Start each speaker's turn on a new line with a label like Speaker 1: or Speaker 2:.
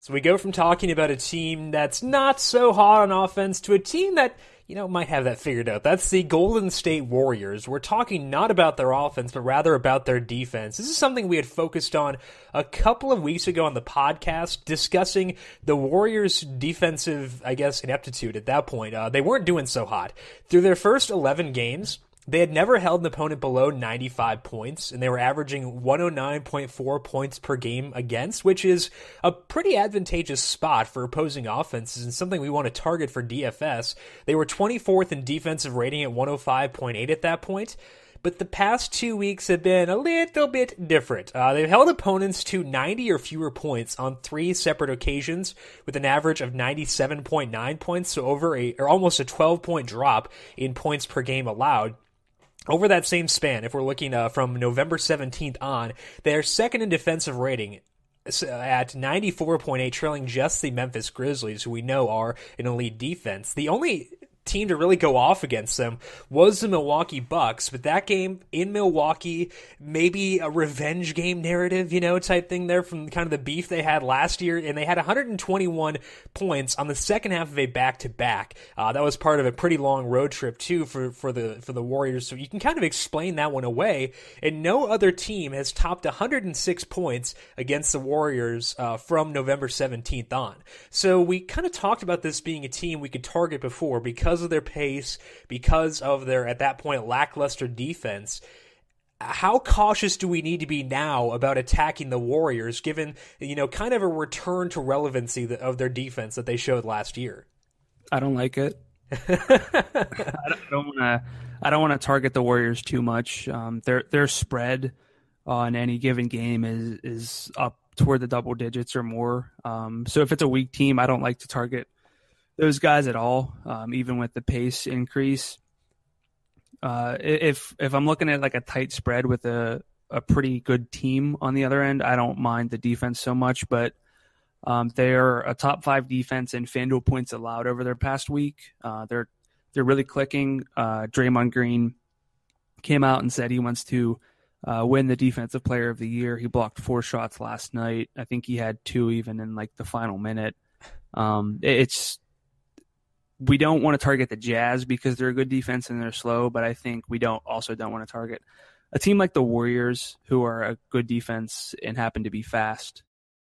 Speaker 1: So we go from talking about a team that's not so hot on offense to a team that, might have that figured out. That's the Golden State Warriors. We're talking not about their offense, but rather about their defense. This is something we had focused on a couple of weeks ago on the podcast, discussing the Warriors' defensive, ineptitude at that point. They weren't doing so hot. Through their first 11 games, they had never held an opponent below 95 points, and they were averaging 109.4 points per game against, which is a pretty advantageous spot for opposing offenses and something we want to target for DFS. They were 24th in defensive rating at 105.8 at that point. But the past 2 weeks have been a little bit different. They've held opponents to 90 or fewer points on 3 separate occasions with an average of 97.9 points, so almost a 12-point drop in points per game allowed. Over that same span, if we're looking from November 17th on, they're second in defensive rating at 94.8, trailing just the Memphis Grizzlies, who we know are an elite defense. The only team to really go off against them was the Milwaukee Bucks, but that game in Milwaukee, maybe a revenge game narrative, type thing there from kind of the beef they had last year, and they had 121 points on the second half of a back-to-back. That was part of a pretty long road trip too for the Warriors, so you can kind of explain that one away, and no other team has topped 106 points against the Warriors from November 17th on. So we kind of talked about this being a team we could target before because of their pace, because of their, at that point, lackluster defense. How cautious do we need to be now about attacking the Warriors, given, kind of a return to relevancy of their defense that they showed last year?
Speaker 2: I don't like it. I don't want to target the Warriors too much. Their spread on any given game is up toward the double digits or more. So if it's a weak team, I don't like to target those guys at all, even with the pace increase. If I'm looking at like a tight spread with a pretty good team on the other end, I don't mind the defense so much, but they're a top 5 defense in FanDuel points allowed over their past week. They're really clicking. Draymond Green came out and said he wants to win the Defensive Player of the Year. He blocked 4 shots last night. I think he had 2 even in like the final minute. We don't want to target the Jazz because they're a good defense and they're slow, but I think we don't want to target a team like the Warriors, who are a good defense and happen to be fast.